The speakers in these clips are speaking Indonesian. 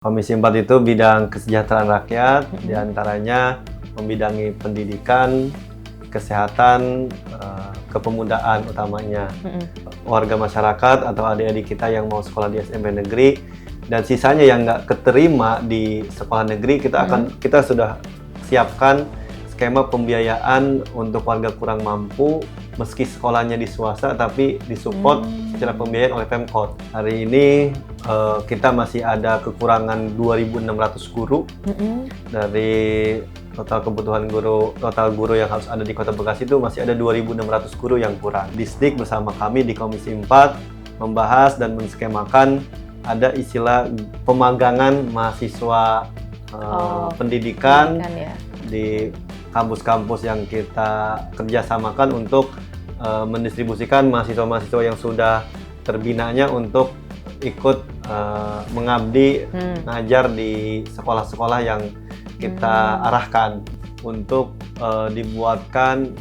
Komisi 4 itu bidang kesejahteraan rakyat, diantaranya membidangi pendidikan, kesehatan, kepemudaan utamanya. Warga masyarakat atau adik-adik kita yang mau sekolah di SMP negeri, dan sisanya yang nggak keterima di sekolah negeri, kita sudah siapkan skema pembiayaan untuk warga kurang mampu, meski sekolahnya di swasta tapi disupport secara pembiayaan oleh Pemkot. Hari ini kita masih ada kekurangan 2.600 guru dari total kebutuhan guru, total guru yang harus ada di Kota Bekasi itu masih ada 2.600 guru yang kurang. Disdik bersama kami di Komisi 4 membahas dan menskemakan ada istilah pemagangan mahasiswa pendidikan ya, di kampus-kampus yang kita kerjasamakan untuk mendistribusikan mahasiswa-mahasiswa yang sudah terbinanya untuk ikut mengabdi ngajar di sekolah-sekolah yang kita arahkan untuk dibuatkan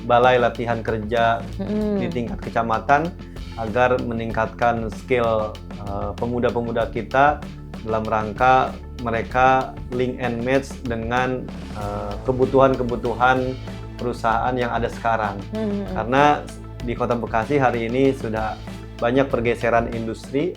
balai latihan kerja di tingkat kecamatan agar meningkatkan skill pemuda-pemuda kita dalam rangka mereka link and match dengan kebutuhan-kebutuhan perusahaan yang ada sekarang. Karena di Kota Bekasi hari ini sudah banyak pergeseran industri.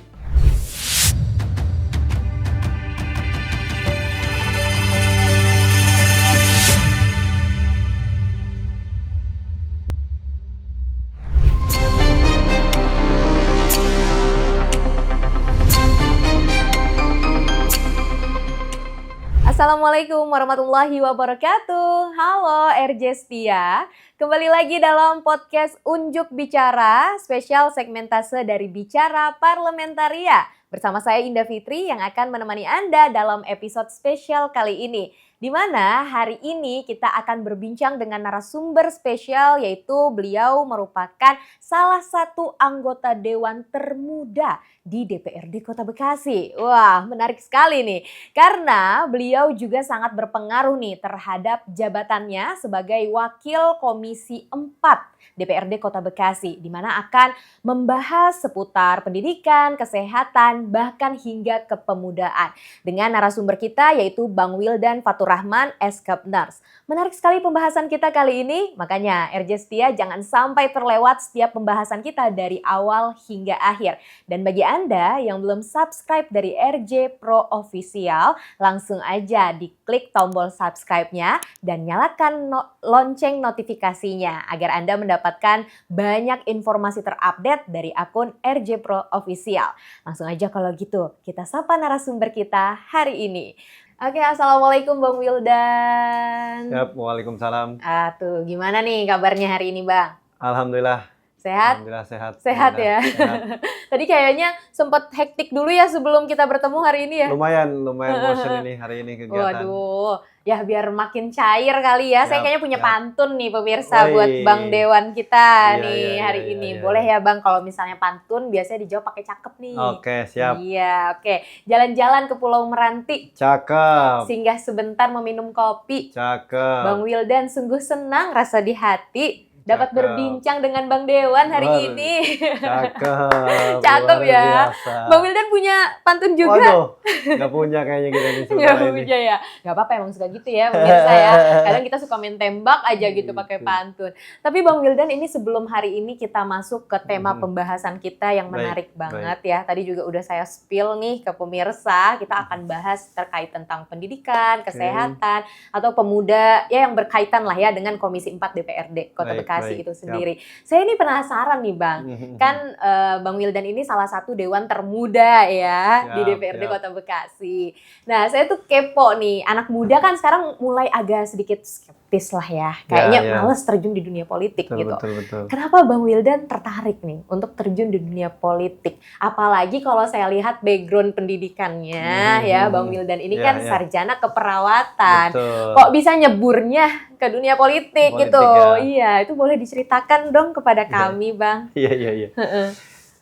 Assalamualaikum warahmatullahi wabarakatuh. Halo RJ Setia. Kembali lagi dalam podcast Unjuk Bicara, spesial segmentase dari Bicara Parlementaria. Bersama saya Indah Fitri yang akan menemani Anda dalam episode spesial kali ini. Di mana hari ini kita akan berbincang dengan narasumber spesial, yaitu beliau merupakan salah satu anggota Dewan termuda di DPRD Kota Bekasi. Wah, menarik sekali nih. Karena beliau juga sangat berpengaruh nih terhadap jabatannya sebagai Wakil Komisi 4 DPRD Kota Bekasi, di mana akan membahas seputar pendidikan, kesehatan, bahkan hingga kepemudaan. Dengan narasumber kita yaitu Bang Wildan Faturrahman, Eskapnars. Menarik sekali pembahasan kita kali ini, makanya RJ Setia jangan sampai terlewat setiap pembahasan kita dari awal hingga akhir. Dan bagi Anda yang belum subscribe dari RJ Pro Official, langsung aja diklik tombol subscribe-nya dan nyalakan lonceng notifikasinya agar Anda mendapatkan banyak informasi terupdate dari akun RJ Pro Official. Langsung aja kalau gitu, kita sapa narasumber kita hari ini. Oke, Assalamualaikum Bang Wildan. Yap, Waalaikumsalam. Tuh, gimana nih kabarnya hari ini Bang? Alhamdulillah. Sehat? Alhamdulillah sehat. Sehat ya? Sehat. Tadi kayaknya sempat hektik dulu ya sebelum kita bertemu hari ini ya? Lumayan bosan ini hari ini kegiatan. Waduh, ya biar makin cair kali ya. Saya kayaknya punya pantun nih pemirsa buat Bang Dewan kita hari ini. Boleh ya Bang kalau misalnya pantun biasanya dijawab pakai cakep nih. Oke, siap. Iya, oke. Jalan-jalan ke Pulau Meranti. Cakep. Singgah sebentar meminum kopi. Cakep. Bang Wildan sungguh senang rasa di hati dapat berbincang dengan Bang Dewan hari ini. Cakep. Cakep ya. Biasa. Bang Wildan punya pantun juga? Waduh, nggak punya kayaknya kita nih sebentar Nggak ini. punya ya. Nggak apa-apa, emang suka gitu ya pemirsa ya. Kadang kita suka main tembak aja gitu pakai pantun. Tapi Bang Wildan, ini sebelum hari ini kita masuk ke tema pembahasan kita yang menarik banget ya. Tadi juga udah saya spill nih ke pemirsa. Kita akan bahas terkait tentang pendidikan, kesehatan, atau pemuda ya yang berkaitan lah ya dengan Komisi 4 DPRD Kota Bekasi itu sendiri. Saya ini penasaran nih Bang. Kan Bang Wildan ini salah satu dewan termuda ya di DPRD Kota Bekasi. Nah, saya tuh kepo nih, anak muda kan sekarang mulai agak sedikit skeptis lah ya. Kayaknya males terjun di dunia politik gitu. Betul. Kenapa Bang Wildan tertarik nih untuk terjun di dunia politik? Apalagi kalau saya lihat background pendidikannya ya, Bang Wildan ini kan sarjana keperawatan. Betul. Kok bisa nyeburnya ke dunia politik gitu? Iya, itu boleh diceritakan dong kepada kami, Bang. Iya.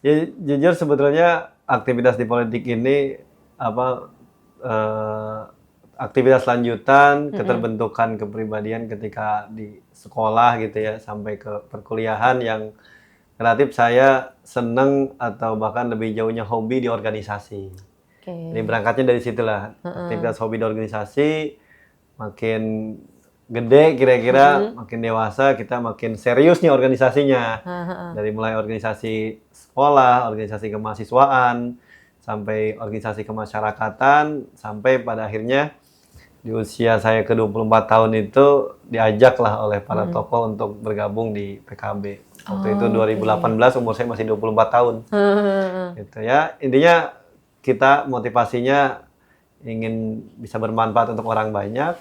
Ya, jujur sebetulnya aktivitas di politik ini aktivitas lanjutan keterbentukan kepribadian ketika di sekolah gitu ya, sampai ke perkuliahan yang relatif saya seneng atau bahkan lebih jauhnya hobi di organisasi. Jadi berangkatnya dari situlah. Aktivitas hobi di organisasi makin gede kira-kira, makin dewasa kita makin serius nih organisasinya. Dari mulai organisasi sekolah, organisasi kemahasiswaan, sampai organisasi kemasyarakatan, sampai pada akhirnya di usia saya ke-24 tahun itu diajaklah oleh para tokoh untuk bergabung di PKB. Waktu itu 2018 umur saya masih 24 tahun. Gitu ya. Intinya kita motivasinya ingin bisa bermanfaat untuk orang banyak.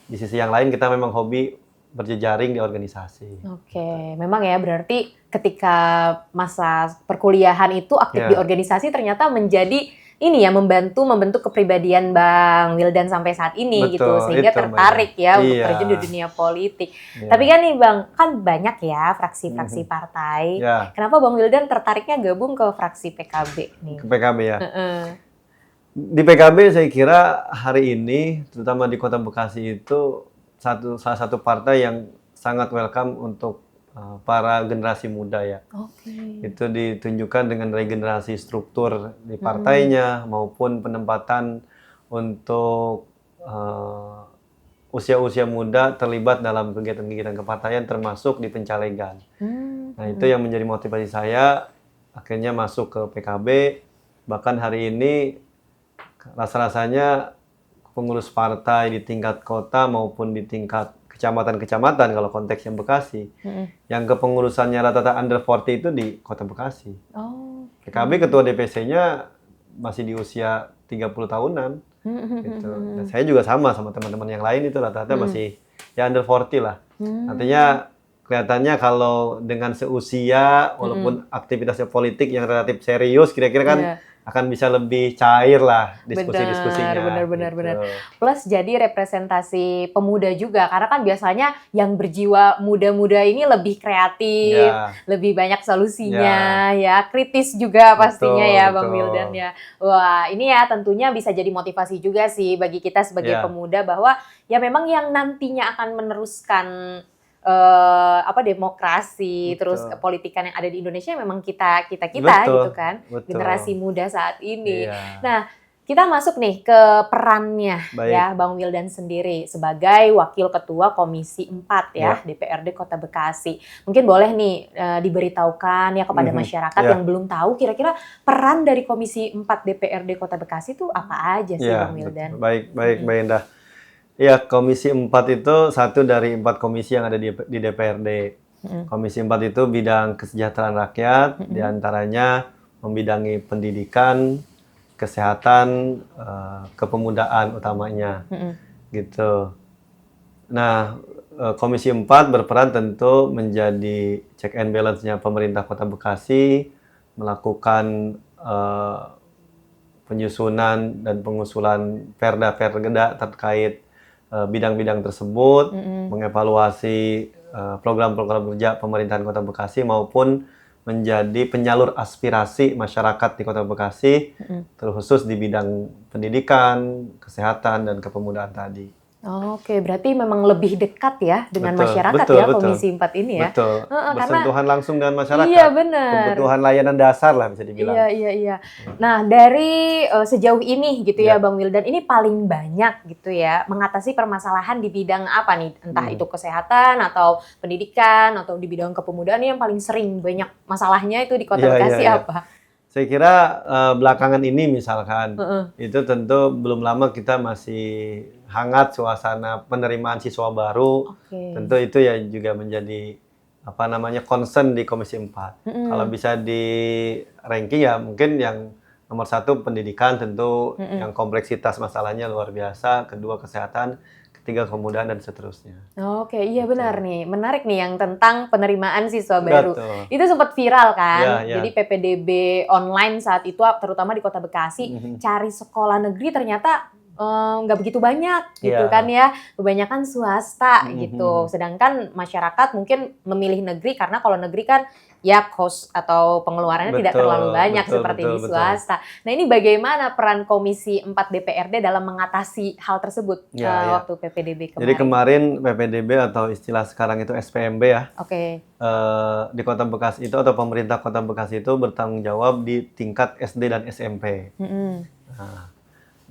Di sisi yang lain kita memang hobi berjejaring di organisasi. Oke, memang ya berarti ketika masa perkuliahan itu aktif di organisasi ternyata menjadi ini ya membentuk kepribadian Bang Wildan sampai saat ini. Betul, gitu sehingga itu, tertarik ya untuk iya. terjun di dunia politik. Tapi kan nih Bang, kan banyak ya fraksi-fraksi partai. Kenapa Bang Wildan tertariknya gabung ke fraksi PKB nih? Ke PKB ya. Di PKB saya kira hari ini terutama di Kota Bekasi itu salah satu partai yang sangat welcome untuk para generasi muda ya. Itu ditunjukkan dengan regenerasi struktur di partainya maupun penempatan untuk usia-usia muda terlibat dalam kegiatan-kegiatan kepartaian termasuk di pencalegan. Nah itu yang menjadi motivasi saya akhirnya masuk ke PKB. Bahkan hari ini rasa-rasanya pengurus partai di tingkat kota maupun di tingkat kecamatan-kecamatan kalau konteksnya Bekasi, yang kepengurusannya rata-rata under 40 itu di Kota Bekasi. PKB ketua DPC-nya masih di usia 30 tahunan. Gitu. Dan saya juga sama teman-teman yang lain itu rata-rata masih ya under 40 lah. Artinya kelihatannya kalau dengan seusia, walaupun aktivitasnya politik yang relatif serius, kira-kira kan akan bisa lebih cair lah diskusi-diskusinya. Benar. Plus jadi representasi pemuda juga, karena kan biasanya yang berjiwa muda-muda ini lebih kreatif, lebih banyak solusinya, ya kritis juga pastinya ya Bang Wildan ya. Wah ini ya tentunya bisa jadi motivasi juga sih bagi kita sebagai pemuda bahwa ya memang yang nantinya akan meneruskan demokrasi terus kepolitikan yang ada di Indonesia memang kita gitu kan, generasi muda saat ini. Nah kita masuk nih ke perannya ya Bang Wildan sendiri sebagai Wakil Ketua Komisi 4 ya DPRD Kota Bekasi. Mungkin boleh nih diberitahukan ya kepada masyarakat yang belum tahu kira-kira peran dari Komisi 4 DPRD Kota Bekasi itu apa aja sih Bang Wildan? Baik Mbak Indah. Ya, Komisi 4 itu satu dari 4 komisi yang ada di DPRD. Komisi 4 itu bidang kesejahteraan rakyat, diantaranya membidangi pendidikan, kesehatan, kepemudaan utamanya, gitu. Nah, Komisi 4 berperan tentu menjadi check and balance-nya pemerintah Kota Bekasi, melakukan penyusunan dan pengusulan perda-perda terkait bidang-bidang tersebut, mengevaluasi program-program kerja pemerintahan Kota Bekasi maupun menjadi penyalur aspirasi masyarakat di Kota Bekasi, terkhusus di bidang pendidikan, kesehatan, dan kepemudaan tadi. Oke, berarti memang lebih dekat ya dengan masyarakat Komisi 4 ini ya. Betul, bersentuhan langsung dengan masyarakat. Iya benar. Kebutuhan layanan dasar lah bisa dibilang. Iya. Nah dari sejauh ini gitu ya Bang Wildan, ini paling banyak gitu ya mengatasi permasalahan di bidang apa nih? Entah itu kesehatan atau pendidikan atau di bidang kepemudaan yang paling sering banyak masalahnya itu di Kota Bekasi apa? Saya kira belakangan ini misalkan itu tentu belum lama kita masih hangat suasana penerimaan siswa baru. Tentu itu ya juga menjadi concern di Komisi 4. Kalau bisa di ranking ya mungkin yang nomor 1 pendidikan tentu yang kompleksitas masalahnya luar biasa, kedua kesehatan, ketiga kepemudaan dan seterusnya. Oke, iya benar nih. Menarik nih yang tentang penerimaan siswa baru. Itu sempat viral kan. Jadi PPDB online saat itu terutama di Kota Bekasi cari sekolah negeri ternyata nggak begitu banyak gitu kan ya. Kebanyakan swasta gitu. Sedangkan masyarakat mungkin memilih negeri karena kalau negeri kan ya cost atau pengeluarannya tidak terlalu banyak seperti di swasta. Nah ini bagaimana peran Komisi 4 DPRD dalam mengatasi hal tersebut waktu PPDB kemarin? Jadi kemarin PPDB atau istilah sekarang itu SPMB ya. Di Kota Bekasi itu atau pemerintah Kota Bekasi itu bertanggung jawab di tingkat SD dan SMP. Nah,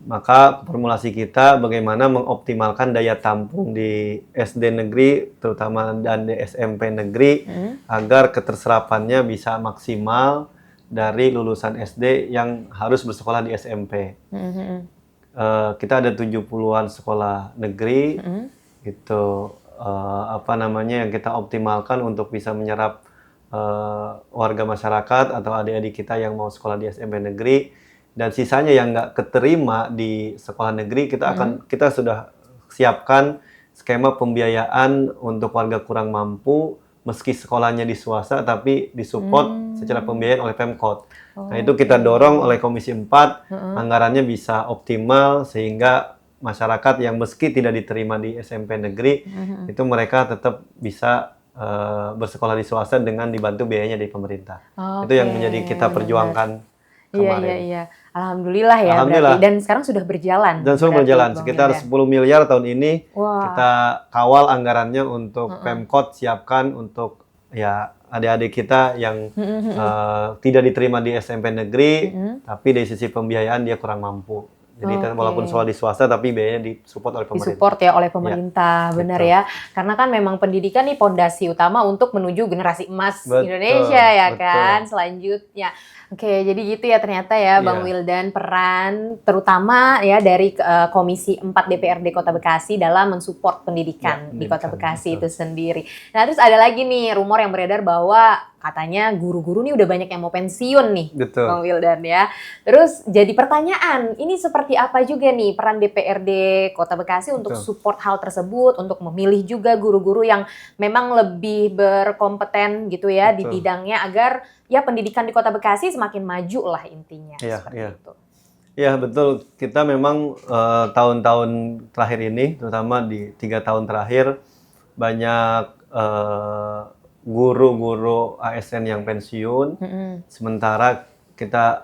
Maka formulasi kita bagaimana mengoptimalkan daya tampung di SD negeri, terutama dan di SMP negeri, agar keterserapannya bisa maksimal dari lulusan SD yang harus bersekolah di SMP. Kita ada 70-an sekolah negeri, gitu, yang kita optimalkan untuk bisa menyerap warga masyarakat atau adik-adik kita yang mau sekolah di SMP negeri. Dan sisanya yang nggak keterima di sekolah negeri, kita sudah siapkan skema pembiayaan untuk warga kurang mampu, meski sekolahnya di swasta, tapi disupport secara pembiayaan oleh Pemkot. Nah, itu kita dorong oleh Komisi 4, anggarannya bisa optimal, sehingga masyarakat yang meski tidak diterima di SMP negeri, itu mereka tetap bisa bersekolah di swasta dengan dibantu biayanya dari pemerintah. Itu yang menjadi kita perjuangkan kemarin. Iya. Alhamdulillah ya. Alhamdulillah. Berarti. Dan sekarang sudah berjalan. Dan sudah berjalan. Sekitar 10 miliar tahun ini. Wah. Kita kawal anggarannya untuk Pemkot, siapkan untuk ya adik-adik kita yang tidak diterima di SMP negeri, tapi dari sisi pembiayaan dia kurang mampu. Jadi walaupun sekolah di swasta, tapi biayanya disupport oleh pemerintah. Disupport ya oleh pemerintah, ya, benar ya. Karena kan memang pendidikan nih pondasi utama untuk menuju generasi emas Indonesia ya kan, selanjutnya. Oke, jadi gitu ya ternyata ya Bang Wildan, peran terutama ya dari Komisi 4 DPRD Kota Bekasi dalam mensupport pendidikan di Kota Bekasi itu sendiri. Nah, terus ada lagi nih rumor yang beredar bahwa katanya guru-guru nih udah banyak yang mau pensiun nih, Bang Wildan ya. Terus jadi pertanyaan, ini seperti apa juga nih peran DPRD Kota Bekasi untuk support hal tersebut, untuk memilih juga guru-guru yang memang lebih berkompeten gitu ya di bidangnya, agar ya pendidikan di Kota Bekasi semakin maju lah intinya. Itu. Ya betul, kita memang tahun-tahun terakhir ini, terutama di 3 tahun terakhir, banyak guru-guru ASN yang pensiun, sementara kita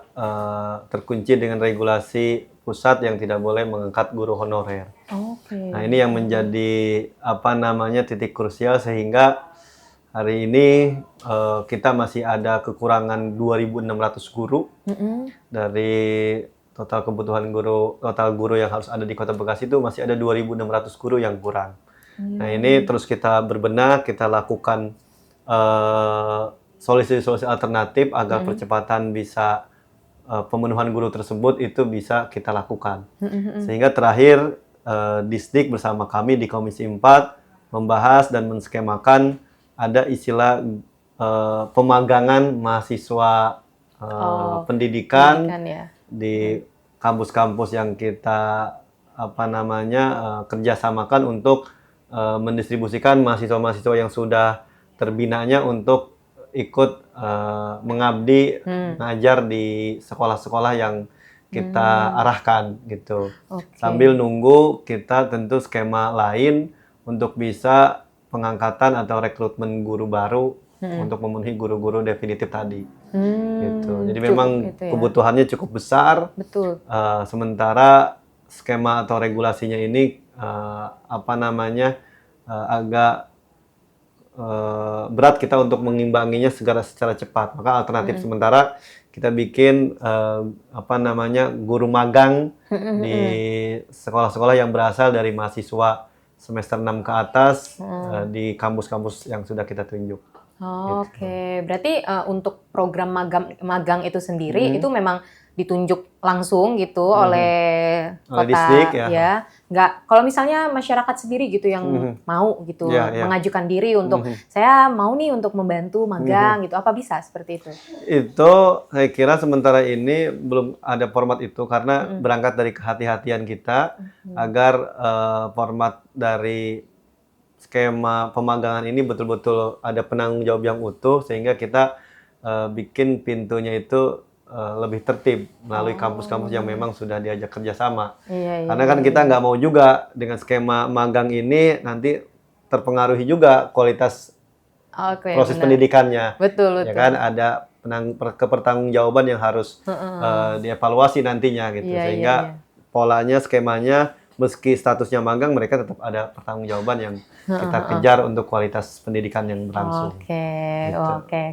terkunci dengan regulasi pusat yang tidak boleh mengangkat guru honorer. Nah, ini yang menjadi titik krusial, sehingga hari ini kita masih ada kekurangan 2.600 guru dari total kebutuhan total guru yang harus ada di Kota Bekasi, itu masih ada 2.600 guru yang kurang. Nah, ini terus kita berbenah, kita lakukan solusi-solusi alternatif agar percepatan bisa pemenuhan guru tersebut itu bisa kita lakukan. Sehingga terakhir Disdik bersama kami di Komisi 4 membahas dan menskemakan ada istilah pemagangan mahasiswa pendidikan di kampus-kampus yang kita kerjasamakan untuk mendistribusikan mahasiswa-mahasiswa yang sudah terbinanya untuk ikut mengabdi ngajar di sekolah-sekolah yang kita arahkan gitu. Sambil nunggu kita tentu skema lain untuk bisa pengangkatan atau rekrutmen guru baru untuk memenuhi guru-guru definitif tadi. Gitu. Jadi memang kebutuhannya cukup besar. Sementara skema atau regulasinya ini agak berat kita untuk mengimbanginya secara cepat. Maka alternatif sementara kita bikin guru magang di sekolah-sekolah yang berasal dari mahasiswa semester 6 ke atas di kampus-kampus yang sudah kita tunjuk. Berarti untuk program magang itu sendiri itu memang ditunjuk langsung gitu oleh kota Disdik, ya. Nggak, kalau misalnya masyarakat sendiri gitu yang mau gitu mengajukan diri untuk saya mau nih untuk membantu magang gitu, apa bisa seperti itu? Itu saya kira sementara ini belum ada format itu, karena berangkat dari kehati-hatian kita agar format dari skema pemagangan ini betul-betul ada penanggung jawab yang utuh, sehingga kita bikin pintunya itu lebih tertib melalui kampus-kampus yang memang sudah diajak kerjasama. Karena kan kita nggak mau juga dengan skema magang ini nanti terpengaruhi juga kualitas proses pendidikannya. Betul. Ya kan, ada kepertanggungjawaban yang harus dievaluasi nantinya gitu. Sehingga polanya, skemanya meski statusnya magang, mereka tetap ada pertanggungjawaban yang kita kejar untuk kualitas pendidikan yang berlangsung. Oke, Gitu.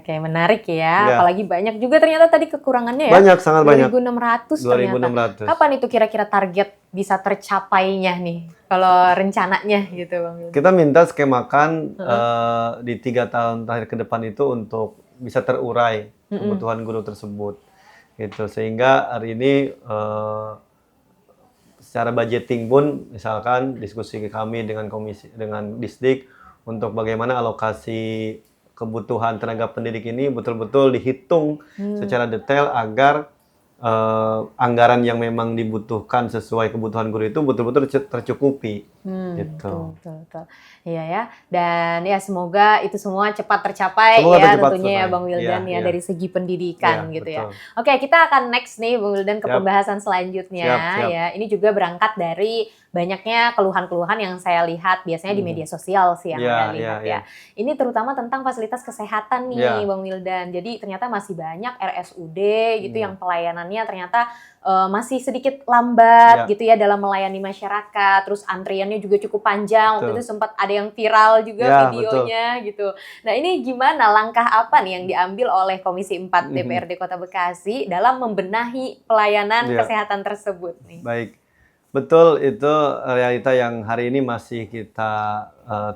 oke, menarik ya. Ya. Apalagi banyak juga ternyata tadi kekurangannya ya. Banyak, sangat banyak. 2.600 ternyata. 2.600. Kapan itu kira-kira target bisa tercapainya nih? Kalau rencananya gitu Bang Wildan. Kita minta skemakan di 3 tahun terakhir ke depan itu untuk bisa terurai kebutuhan guru tersebut. Gitu. Sehingga hari ini secara budgeting pun misalkan diskusi kami dengan Disdik untuk bagaimana alokasi kebutuhan tenaga pendidik ini betul-betul dihitung secara detail agar anggaran yang memang dibutuhkan sesuai kebutuhan guru itu betul-betul tercukupi. Gitu. Betul. Iya ya. Dan ya semoga itu semua cepat tercapai tentunya ya Bang Wildan ya dari segi pendidikan gitu betul. ya. Oke, kita akan next nih Bang Wildan ke pembahasan selanjutnya Siap. ya. Ini juga berangkat dari banyaknya keluhan-keluhan yang saya lihat biasanya di media sosial sih yang saya lihat ya. Ini terutama tentang fasilitas kesehatan nih Bang Wildan. Jadi ternyata masih banyak RSUD gitu yang pelayanannya ternyata masih sedikit lambat gitu ya dalam melayani masyarakat. Terus antriannya juga cukup panjang. Waktu itu sempat ada yang viral juga videonya gitu. Nah, ini gimana langkah apa nih yang diambil oleh Komisi 4 DPRD Kota Bekasi dalam membenahi pelayanan kesehatan tersebut nih? Baik. Betul, itu realita yang hari ini masih kita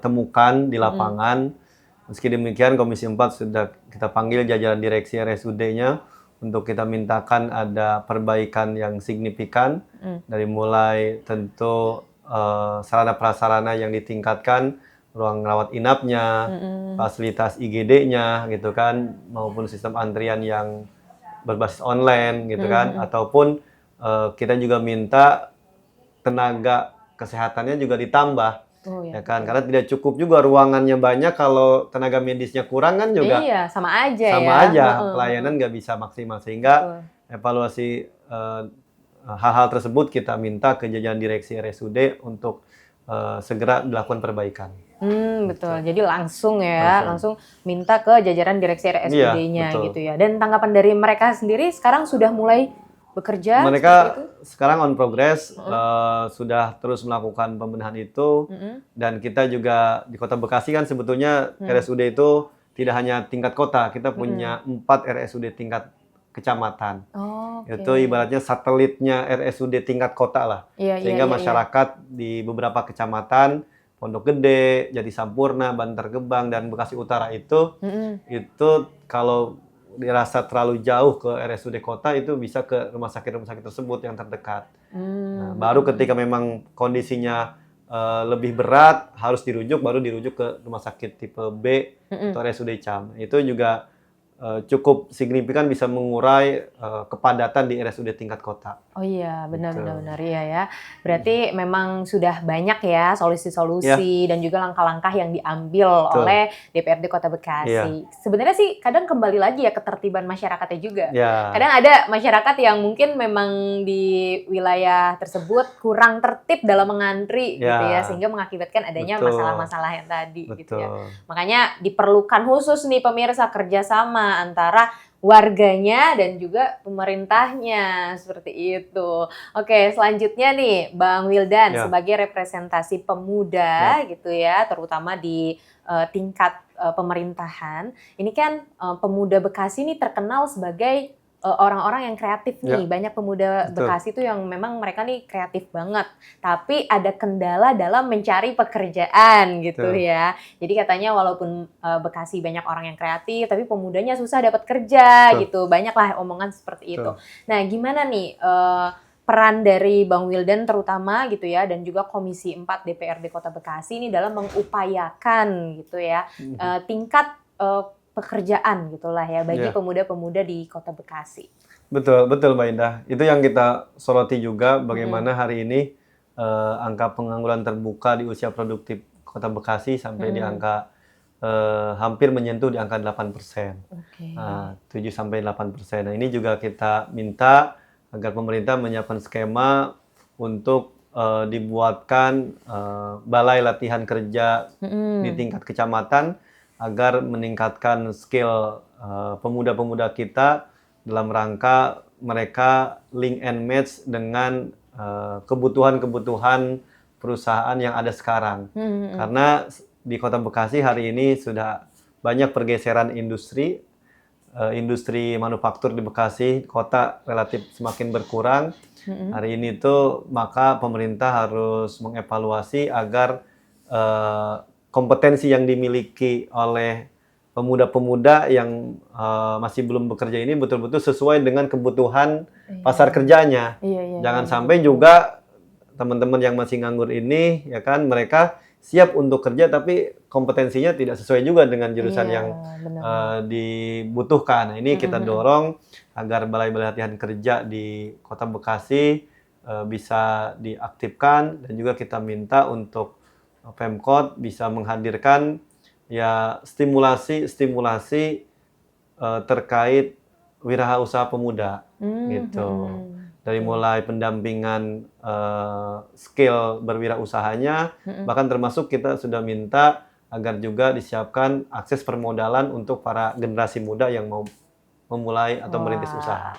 temukan di lapangan. Meski demikian, Komisi 4 sudah kita panggil jajaran direksi RSUD-nya untuk kita mintakan ada perbaikan yang signifikan, dari mulai tentu sarana prasarana yang ditingkatkan, ruang rawat inapnya, fasilitas IGD-nya gitu kan, maupun sistem antrian yang berbasis online gitu kan, ataupun kita juga minta tenaga kesehatannya juga ditambah. Ya kan, karena tidak cukup juga ruangannya banyak kalau tenaga medisnya kurang kan juga. Iya, sama aja pelayanan nggak bisa maksimal, sehingga evaluasi hal-hal tersebut kita minta ke jajaran direksi RSUD untuk segera dilakukan perbaikan. Betul. Jadi langsung minta ke jajaran direksi RSUD-nya gitu ya. Dan tanggapan dari mereka sendiri sekarang sudah mulai bekerja? Mereka sekarang on progress, sudah terus melakukan pembenahan itu, dan kita juga di Kota Bekasi kan sebetulnya RSUD itu tidak hanya tingkat kota, kita punya 4 RSUD tingkat kecamatan. Itu ibaratnya satelitnya RSUD tingkat kota lah, sehingga masyarakat di beberapa kecamatan, Pondok Gede, Jati Sampurna, Bantar Gebang, dan Bekasi Utara itu kalau dirasa terlalu jauh ke RSUD kota itu bisa ke rumah sakit tersebut yang terdekat. Nah, baru ketika memang kondisinya lebih berat harus baru dirujuk ke rumah sakit tipe B atau RSUD CAM. Itu juga cukup signifikan bisa mengurai kepadatan di RSUD tingkat kota. Oh iya, benar ya. Berarti memang sudah banyak ya solusi-solusi dan juga langkah-langkah yang diambil oleh DPRD Kota Bekasi. Sebenarnya sih kadang kembali lagi ya ketertiban masyarakatnya juga. Kadang ada masyarakat yang mungkin memang di wilayah tersebut kurang tertib dalam mengantri gitu ya, sehingga mengakibatkan adanya masalah-masalah yang tadi gitu ya. Makanya diperlukan khusus nih pemirsa kerjasama antara warganya dan juga pemerintahnya, seperti itu. Oke, selanjutnya nih Bang Wildan sebagai representasi pemuda gitu ya, terutama di tingkat pemerintahan. Ini kan pemuda Bekasi ini terkenal sebagai orang-orang yang kreatif nih. Banyak pemuda Bekasi tuh yang memang mereka nih kreatif banget. Tapi ada kendala dalam mencari pekerjaan gitu ya. Jadi katanya walaupun Bekasi banyak orang yang kreatif, tapi pemudanya susah dapat kerja gitu. Banyaklah omongan seperti itu. Nah, gimana nih peran dari Bang Wildan terutama gitu ya, dan juga Komisi 4 DPRD Kota Bekasi ini dalam mengupayakan gitu ya tingkat pekerjaan gitulah ya bagi pemuda-pemuda di Kota Bekasi. Betul Mbak Indah. Itu yang kita soroti juga, bagaimana hari ini angka pengangguran terbuka di usia produktif Kota Bekasi sampai di angka hampir menyentuh di angka 8%. 7-8%. Nah, ini juga kita minta agar pemerintah menyiapkan skema untuk dibuatkan balai latihan kerja di tingkat kecamatan agar meningkatkan skill pemuda-pemuda kita dalam rangka mereka link and match dengan kebutuhan-kebutuhan perusahaan yang ada sekarang. Karena di Kota Bekasi hari ini sudah banyak pergeseran industri manufaktur di Bekasi, kota relatif semakin berkurang. Hari ini tuh maka pemerintah harus mengevaluasi agar kompetensi yang dimiliki oleh pemuda-pemuda yang masih belum bekerja ini betul-betul sesuai dengan kebutuhan pasar kerjanya. Jangan sampai juga teman-teman yang masih nganggur ini, ya kan, mereka siap untuk kerja tapi kompetensinya tidak sesuai juga dengan jurusan yang dibutuhkan. Nah, ini kita dorong agar balai-balai latihan kerja di Kota Bekasi bisa diaktifkan, dan juga kita minta untuk Pemkot bisa menghadirkan ya stimulasi terkait wirausaha pemuda gitu. Dari mulai pendampingan skill berwirausahanya, bahkan termasuk kita sudah minta agar juga disiapkan akses permodalan untuk para generasi muda yang mau memulai atau merintis usaha.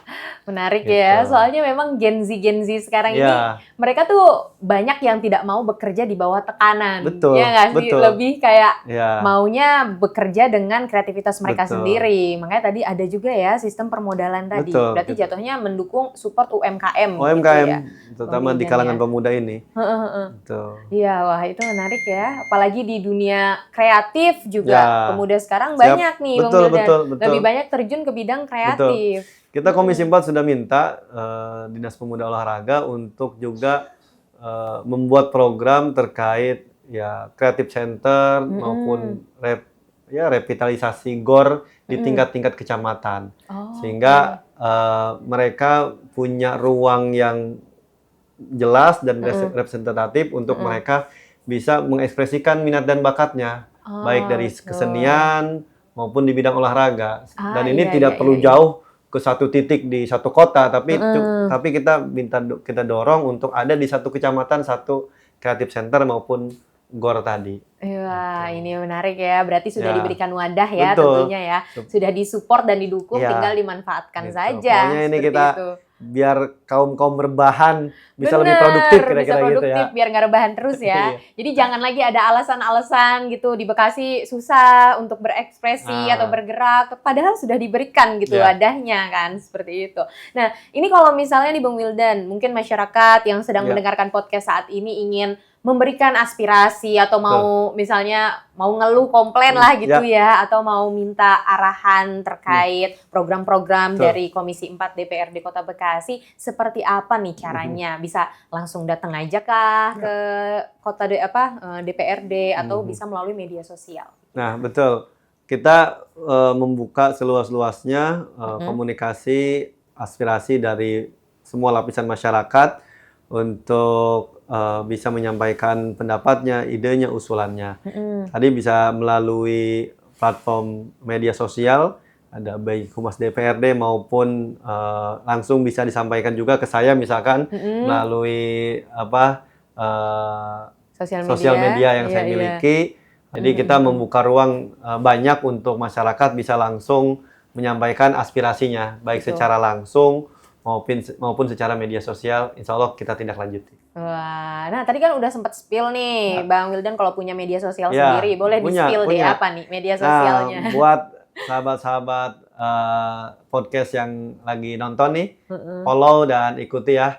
Menarik gitu. ya, soalnya memang Gen Z sekarang ini mereka tuh banyak yang tidak mau bekerja di bawah tekanan. Betul, ya nggak sih? betul. Lebih kayak maunya bekerja dengan kreativitas mereka sendiri. Makanya tadi ada juga ya sistem permodalan tadi. Betul, berarti jatuhnya mendukung support UMKM. UMKM, gitu ya. terutama di kalangan pemuda ini. Iya, wah itu menarik ya. Apalagi di dunia kreatif juga pemuda sekarang banyak nih, betul. lebih banyak terjun ke bidang kreatif. Betul. Kita Komisi 4 sudah minta Dinas Pemuda Olahraga untuk juga membuat program terkait ya creative center maupun revitalisasi GOR di tingkat-tingkat kecamatan. Sehingga mereka punya ruang yang jelas dan representatif untuk mereka bisa mengekspresikan minat dan bakatnya, baik dari kesenian maupun di bidang olahraga. Dan ini tidak perlu jauh ke satu titik di satu kota, tapi kita dorong untuk ada di satu kecamatan, satu creative center maupun GOR tadi. Wah, ini menarik ya. Berarti sudah diberikan wadah ya, tentunya ya. Sudah disupport dan didukung, tinggal dimanfaatkan saja. Pokoknya ini kita biar kaum berbahan bisa lebih produktif kira-kira gitu ya. Biar nggak rebahan terus ya. Jadi jangan lagi ada alasan-alasan gitu di Bekasi susah untuk berekspresi atau bergerak, padahal sudah diberikan gitu wadahnya kan, seperti itu. Nah, ini kalau misalnya nih Bang Wildan, mungkin masyarakat yang sedang mendengarkan podcast saat ini ingin memberikan aspirasi atau mau misalnya mau ngeluh komplain lah gitu ya, atau mau minta arahan terkait program-program dari Komisi 4 DPRD Kota Bekasi, seperti apa nih caranya? Bisa langsung datang aja kah ke kota DPRD atau bisa melalui media sosial? Nah, betul. Kita membuka seluas-luasnya komunikasi aspirasi dari semua lapisan masyarakat untuk bisa menyampaikan pendapatnya, idenya, usulannya. Tadi bisa melalui platform media sosial, ada baik Humas DPRD maupun langsung bisa disampaikan juga ke saya, misalkan melalui sosial media yang saya miliki. Jadi kita membuka ruang banyak untuk masyarakat bisa langsung menyampaikan aspirasinya, baik secara langsung maupun secara media sosial. Insya Allah kita tindak lanjuti. Wah, nah tadi kan udah sempat spill nih, Bang Wildan kalau punya media sosial sendiri, boleh di-spill deh apa nih media sosialnya? Nah, buat sahabat-sahabat podcast yang lagi nonton nih, follow dan ikuti ya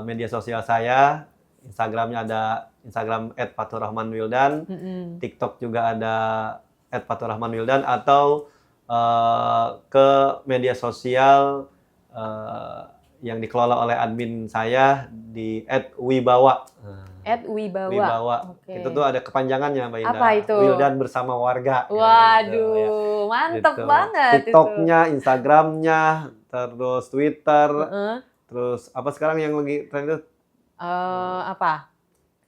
media sosial saya. Instagramnya ada Instagram @faturrahmanwildan, TikTok juga ada @faturrahmanwildan, atau ke media sosial yang dikelola oleh admin saya di @wibawa. @wibawa. Itu tuh ada kepanjangannya, Mbak Indah. Apa itu? Wildan bersama warga. Waduh, gitu, mantep gitu. banget. TikToknya, Instagramnya, terus Twitter, terus apa sekarang yang lagi tren itu?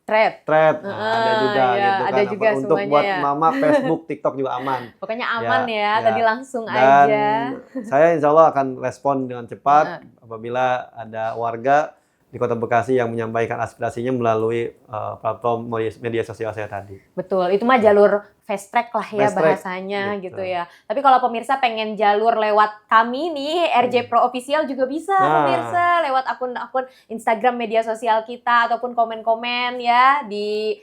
Thread. Ada juga gitu kan. Ada juga untuk buat mama, Facebook, TikTok juga aman. Pokoknya aman ya. Tadi langsung Dan aja. Saya insya Allah akan respon dengan cepat apabila ada warga di Kota Bekasi yang menyampaikan aspirasinya melalui platform media sosial saya tadi. Betul, itu mah jalur fast track lah ya Fast track, bahasanya gitu. gitu ya. Tapi kalau pemirsa pengen jalur lewat kami nih, RJ Pro Official juga bisa pemirsa lewat akun-akun Instagram media sosial kita ataupun komen-komen ya di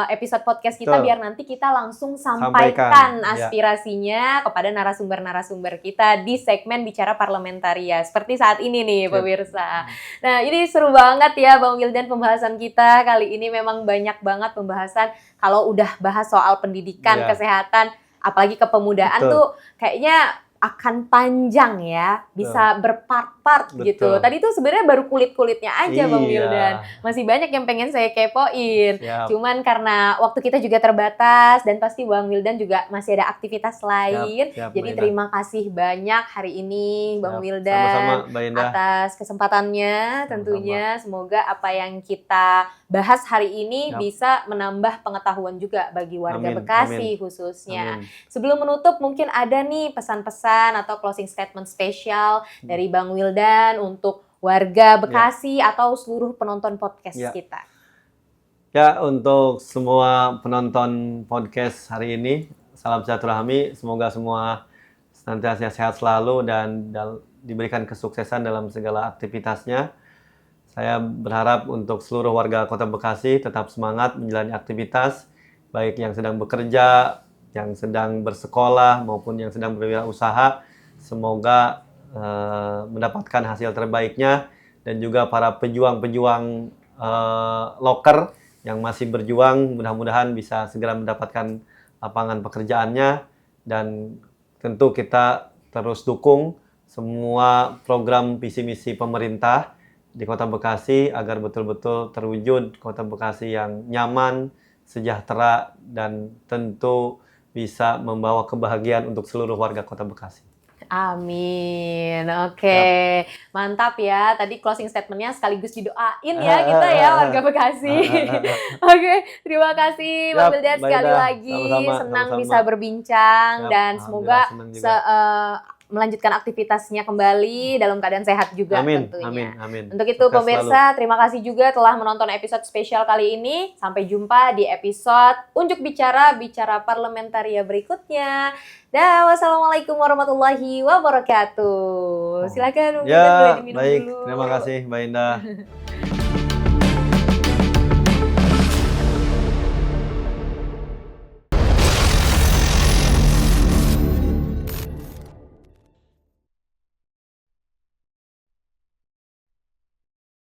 episode podcast kita biar nanti kita langsung sampaikan aspirasinya kepada narasumber-narasumber kita di segmen Bicara Parlementaria seperti saat ini nih pemirsa. Nah ini seru banget ya Bang Wildan pembahasan kita kali ini, memang banyak banget pembahasan kalau udah bahas soal pendidikan, kesehatan, apalagi kepemudaan tuh kayaknya akan panjang ya, bisa berpart-part gitu. Tadi tuh sebenarnya baru kulit-kulitnya aja Bang Wildan. Masih banyak yang pengen saya kepoin. Cuman karena waktu kita juga terbatas dan pasti Bang Wildan juga masih ada aktivitas lain. Jadi terima kasih banyak hari ini Bang Wildan atas kesempatannya tentunya. Semoga apa yang kita bahas hari ini bisa menambah pengetahuan juga bagi warga Bekasi khususnya. Sebelum menutup mungkin ada nih pesan-pesan atau closing statement spesial dari Bang Wildan untuk warga Bekasi atau seluruh penonton podcast kita. Ya, untuk semua penonton podcast hari ini, salam silaturahmi. Semoga semua senantiasa sehat selalu dan diberikan kesuksesan dalam segala aktivitasnya. Saya berharap untuk seluruh warga Kota Bekasi tetap semangat menjalani aktivitas, baik yang sedang bekerja, yang sedang bersekolah maupun yang sedang berwirausaha, semoga mendapatkan hasil terbaiknya, dan juga para pejuang-pejuang loker yang masih berjuang mudah-mudahan bisa segera mendapatkan lapangan pekerjaannya, dan tentu kita terus dukung semua program visi misi pemerintah di Kota Bekasi agar betul-betul terwujud Kota Bekasi yang nyaman, sejahtera, dan tentu bisa membawa kebahagiaan untuk seluruh warga Kota Bekasi. Amin. Oke. Mantap ya. Tadi closing statement-nya sekaligus didoain ya kita ya warga Bekasi. Oke, terima kasih Bang Wildan sekali lagi. Senang bisa berbincang dan semoga melanjutkan aktivitasnya kembali dalam keadaan sehat juga tentunya. Amin. Untuk itu pemirsa, terima kasih juga telah menonton episode spesial kali ini. Sampai jumpa di episode Unjuk Bicara Parlementaria berikutnya. Dan wassalamualaikum warahmatullahi wabarakatuh. Silakan boleh diminum dulu. Terima kasih Mbak Indah.